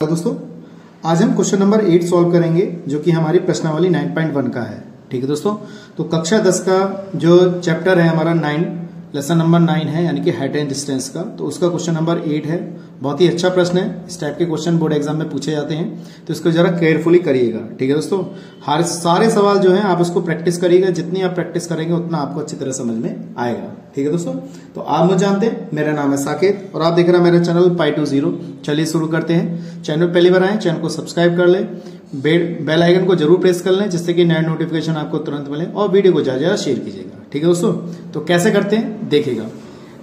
तो दोस्तों आज हम क्वेश्चन नंबर 8 सॉल्व करेंगे जो कि हमारी प्रश्नावली 9.1 का है। ठीक है दोस्तों, तो कक्षा 10 का जो चैप्टर है हमारा 9 लेसन नंबर 9 है, यानी कि हाइट एंड डिस्टेंस का, तो उसका क्वेश्चन नंबर 8 है। बहुत ही अच्छा प्रश्न है, इस टाइप के क्वेश्चन बोर्ड एग्जाम में पूछे जाते हैं, तो इसको जरा केयरफुली करिएगा। ठीक है दोस्तों, हर सारे सवाल जो है आप उसको प्रैक्टिस करिएगा, जितनी आप प्रैक्टिस करेंगे उतना आपको अच्छी तरह समझ में आएगा। ठीक है दोस्तों, तो आप मुझे जानते हैं, मेरा नाम है साकेत और आप देख रहे हैं मेरा चैनल Pi20। चलिए शुरू करते हैं। चैनल पहली बार आए, चैनल को सब्सक्राइब कर ले, बेल आइकन को जरूर प्रेस कर लें जिससे कि नया नोटिफिकेशन आपको तुरंत मिले, और वीडियो को ज्यादा ज्यादा शेयर कीजिएगा। ठीक है दोस्तों, तो कैसे करते हैं देखिएगा।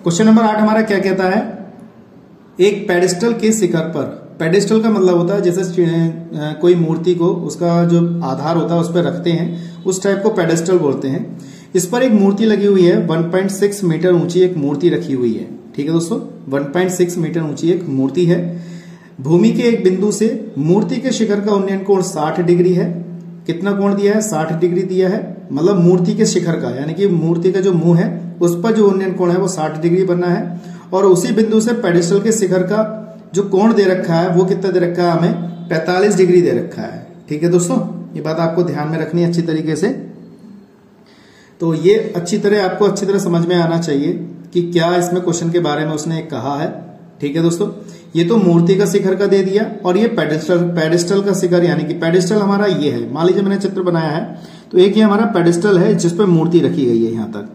क्वेश्चन नंबर 8 हमारा क्या कहता है, एक पेडिस्टल के शिखर पर, पेडिस्टल का मतलब होता है जैसे कोई मूर्ति को उसका जो आधार होता है उस पर रखते हैं, उस टाइप को पेडिस्टल बोलते हैं। इस पर एक मूर्ति लगी हुई है, 1.6 मीटर ऊंची एक मूर्ति रखी हुई है। ठीक है दोस्तों, 1.6 मीटर ऊंची एक मूर्ति है। भूमि के एक बिंदु से मूर्ति के शिखर का उन्नयन कोण 60 डिग्री है। कितना कोण दिया है? 60 डिग्री दिया है, मतलब मूर्ति के शिखर का, यानी कि मूर्ति का जो मुंह है उस पर जो उन्नयन कोण है वो 60 डिग्री बनना है। और उसी बिंदु से पेडिस्टल के शिखर का जो कोण दे रखा है वो कितना दे रखा है? हमें 45 डिग्री दे रखा है। ठीक है दोस्तों, ये बात आपको ध्यान में रखनी है अच्छी तरीके से। तो ये अच्छी तरह समझ में आना चाहिए कि क्या इसमें क्वेश्चन के बारे में उसने कहा है। ठीक है दोस्तों, ये तो मूर्ति का शिखर का दे दिया, और ये पेडिस्टल का शिखर, यानी कि पेडिस्टल हमारा ये है। मान लीजिए मैंने चित्र बनाया है, तो एक ये हमारा पेडिस्टल है जिसपे मूर्ति रखी गई है यहां तक।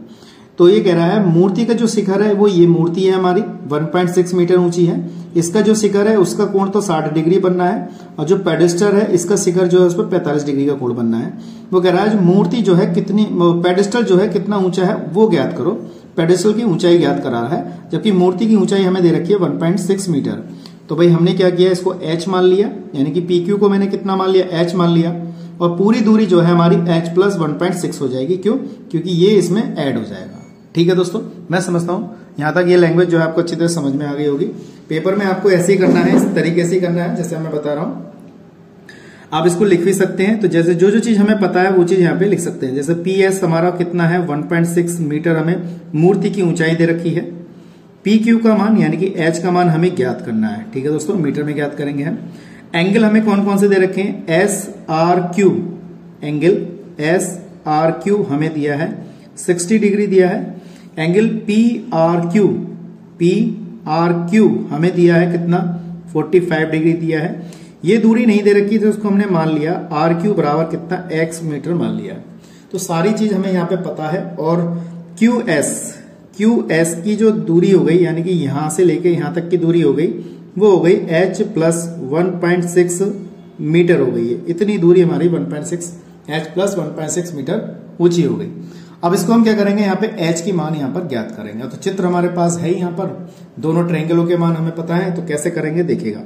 तो ये कह रहा है मूर्ति का जो शिखर है वो ये मूर्ति है हमारी, 1.6 मीटर ऊंची है। इसका जो शिखर है उसका कोण तो 60 डिग्री बनना है, और जो पेडिस्टल है इसका शिखर जो है उस पर 45 डिग्री का कोण बनना है। वो कह रहा है मूर्ति जो है कितनी, पेडिस्टल जो है कितना ऊंचा है वो ज्ञात करो। पेडिस्टल की ऊंचाई ज्ञात करा रहा है, जबकि मूर्ति की ऊंचाई हमें दे रखी है 1.6 मीटर। तो भाई हमने क्या किया, इसको h मान लिया, यानी कि PQ को मैंने कितना मान लिया? h मान लिया, और पूरी दूरी जो है हमारी h प्लस 1.6 हो जाएगी। क्यों? क्योंकि ये इसमें ऐड हो जाएगा। ठीक है दोस्तों, मैं समझता हूं यहां तक ये लैंग्वेज जो है आपको अच्छी तरह समझ में आ गई होगी। पेपर में आपको ऐसे ही करना है, इस तरीके से ही करना है जैसे मैं बता रहा हूं। आप इसको लिख भी सकते हैं, तो जैसे जो चीज हमें पता है वो चीज यहाँ पे लिख सकते हैं। जैसे PS हमारा कितना है? 1.6 मीटर हमें मूर्ति की ऊंचाई दे रखी है। PQ का मान यानी कि H का मान हमें ज्ञात करना है। ठीक है दोस्तों, मीटर में ज्ञात करेंगे हम। एंगल हमें कौन कौन से दे रखे हैं? SRQ, एंगल SRQ हमें दिया है 60 डिग्री दिया है। एंगल PRQ हमें दिया है कितना? 45 डिग्री दिया है। ये दूरी नहीं दे रखी तो उसको हमने मान लिया RQ बराबर कितना? X मीटर मान लिया। तो सारी चीज हमें यहाँ पे पता है। और QS की जो दूरी हो गई, यानी कि यहां से लेके यहां तक की दूरी हो गई, वो हो गई H प्लस 1.6 मीटर हो गई है। इतनी दूरी हमारी 1.6 H प्लस 1.6 मीटर ऊंची हो गई। अब इसको हम क्या करेंगे, यहाँ पे H की मान यहाँ पर ज्ञात करेंगे। तो चित्र हमारे पास है यहाँ पर, दोनों ट्रायंगलों के मान हमें पता है, तो कैसे करेंगे देखिएगा।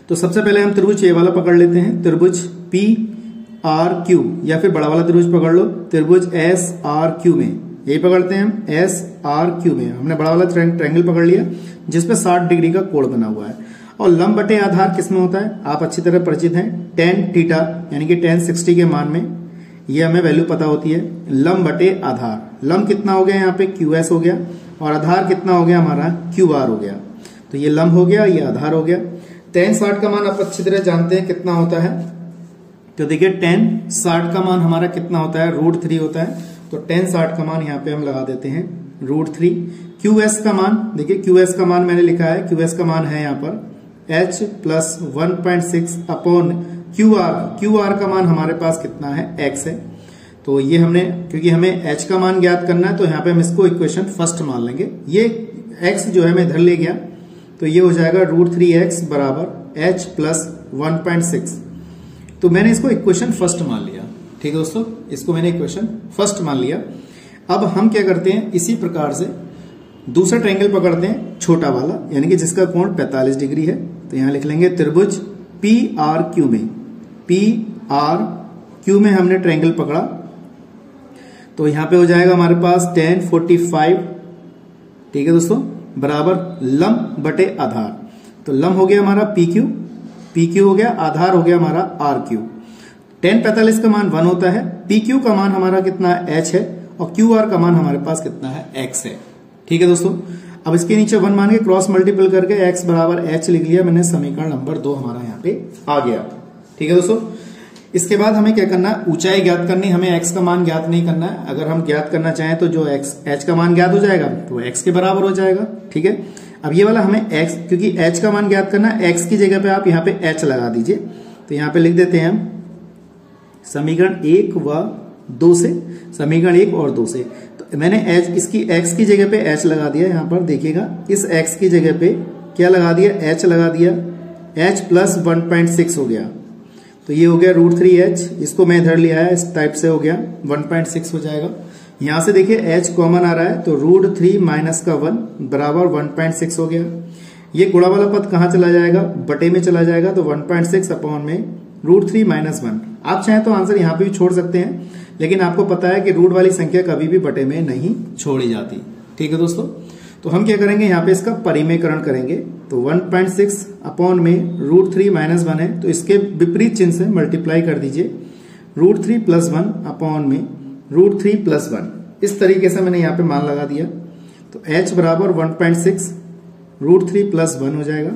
तो सबसे पहले हम त्रिभुज ये वाला पकड़ लेते हैं, त्रिभुज PRQ, या फिर बड़ा वाला त्रिभुज पकड़ लो, त्रिभुज SRQ में, यही पकड़ते हैं हम SRQ में। हमने बड़ा वाला ट्रायंगल पकड़ लिया जिसपे 60 डिग्री का कोण बना हुआ है। और लंब बटे आधार किसमें होता है? आप अच्छी तरह परिचित हैं, tan थीटा, यानी कि tan 60 के मान में ये हमें वैल्यू पता होती है। लंब बटे आधार, लंब कितना हो गया यहाँ पे? QS हो गया, और आधार कितना हो गया हमारा? QR हो गया। तो ये लंब हो गया, ये आधार हो गया। tan 60 का मान आप अच्छी तरह जानते हैं कितना होता है। तो देखिए tan 60 का मान हमारा कितना होता है? √3 होता है। तो tan 60 का मान यहाँ पे हम लगा देते हैं √3। QS का मान देखिए, QS का मान मैंने लिखा है, QS का मान है यहाँ पर H प्लस 1.6 अपॉन QR का मान हमारे पास कितना है? X है। तो ये हमने, क्योंकि हमें H का मान ज्ञात करना है, तो यहाँ पे हम इसको इक्वेशन फर्स्ट मान लेंगे। ये X जो है मैं इधर ले गया, तो ये हो जाएगा √3x बराबर H प्लस 1.6। तो मैंने इसको इक्वेशन फर्स्ट मान लिया। ठीक है दोस्तों, इसको मैंने इक्वेशन फर्स्ट मान लिया। अब हम क्या करते हैं, इसी प्रकार से दूसरा ट्रायंगल पकड़ते हैं, छोटा वाला, यानी कि जिसका कोण 45 डिग्री है। तो यहां लिख लेंगे त्रिभुज PRQ में, PRQ में हमने ट्रायंगल पकड़ा, तो यहां पे हो जाएगा हमारे पास tan 45। ठीक है दोस्तों, बराबर लंब बटे आधार। तो लंब हो गया हमारा PQ हो गया, आधार हो गया हमारा RQ। tan 45 का मान 1 होता है, PQ का मान हमारा कितना है? H है, और QR का मान हमारे पास कितना है? X है। ठीक है दोस्तों, अब इसके नीचे 1 मान के क्रॉस मल्टीपल करके x बराबर h लिख लिया मैंने, समीकरण नंबर 2 हमारा यहाँ पे आ गया। ठीक है दोस्तों, इसके बाद हमें क्या करना है, ऊंचाई ज्ञात करनी, हमें x का मान ज्ञात नहीं करना है। अगर हम ज्ञात करना चाहें तो जो h का मान ज्ञात हो जाएगा तो x के बराबर हो जाएगा। ठीक है, अब ये वाला हमें x, क्योंकि h का मान ज्ञात करना है, x की जगह पे आप यहाँ पे h लगा दीजिए। तो यहाँ पे लिख देते हैं हम समीकरण 1 व 2 से, समीकरण 1 और 2 से। तो मैंने h इसकी x की जगह पे h लगा दिया। यहाँ पर देखिएगा, इस x की जगह पे क्या लगा दिया, h लगा दिया, h प्लस 1.6 हो गया। तो ये हो गया √3h, इसको मैं इधर लिया है, इस टाइप से हो गया 1.6 हो जाएगा। यहां से देखिए h कॉमन आ रहा है तो √3 माइनस का 1 बराबर 1.6 हो गया। ये गुणा वाला पद कहां चला जाएगा, बटे में चला जाएगा। तो 1.6 अपॉन में √3 माइनस 1। आप चाहें तो आंसर यहां पे भी छोड़ सकते हैं, लेकिन आपको पता है कि रूट वाली संख्या कभी भी बटे में नहीं छोड़ी जाती। ठीक है दोस्तों, तो हम क्या करेंगे, यहाँ पे इसका परिमेयकरण करेंगे। तो 1.6 अपॉन में √3 माइनस 1 है, तो इसके विपरीत चिन्ह से मल्टीप्लाई कर दीजिए। √3 प्लस 1 अपॉन में √3 प्लस 1। इस तरीके से मैंने यहाँ पे मान लगा दिया। तो h बराबर 1.6 √3 प्लस 1 हो जाएगा।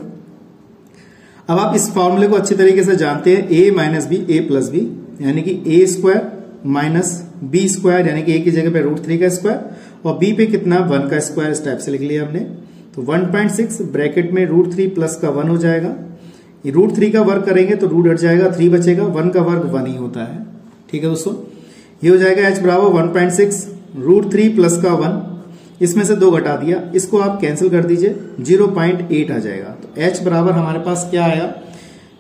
अब आप इस फॉर्मूले को अच्छी तरीके से जानते हैं, a minus b a plus b, यानी कि a square minus b square, यानी कि a की जगह पे √3 का स्क्वायर और b पे कितना 1 का स्क्वायर, इस टाइप से लिख लिया हमने। तो 1.6 ब्रैकेट में √3 प्लस का 1 हो जाएगा। ये √3 का वर्ग करेंगे तो रूट हट जाएगा, 3 बचेगा, 1 का वर्ग 1 ही होता है। ठीक है दोस्तों, ये हो जाएगा h बराबर 1.6 √3 प्लस का 1, इसमें से 2 घटा दिया, इसको आप कैंसिल कर दीजिए, 0.8 आ जाएगा। तो h बराबर हमारे पास क्या आया,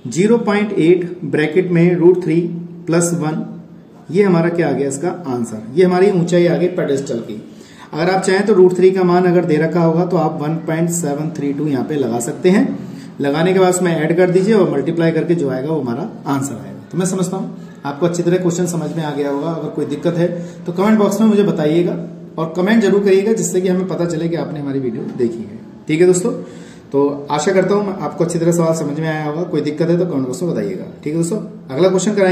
0.8 ब्रैकेट में √3 प्लस 1। ये हमारा क्या आ गया इसका आंसर, ये हमारी ऊंचाई आ गई पेडेस्टल की। अगर आप चाहें तो √3 का मान अगर दे रखा होगा तो आप 1.732 यहाँ पे लगा सकते हैं। लगाने के बाद उसमें ऐड कर दीजिए और मल्टीप्लाई करके जो आएगा वो हमारा आंसर आएगा। तो मैं समझता हूँ आपको अच्छी तरह क्वेश्चन समझ में आ गया होगा। अगर कोई दिक्कत है तो कमेंट बॉक्स में मुझे बताइएगा और कमेंट जरूर करिएगा, जिससे कि हमें पता चले कि आपने हमारी वीडियो देखी है। ठीक है दोस्तों, तो आशा करता हूँ आपको अच्छी तरह सवाल समझ में आया होगा। कोई दिक्कत है तो कमेंट बॉक्स में बताइएगा। ठीक है दोस्तों, अगला क्वेश्चन कराएंगे।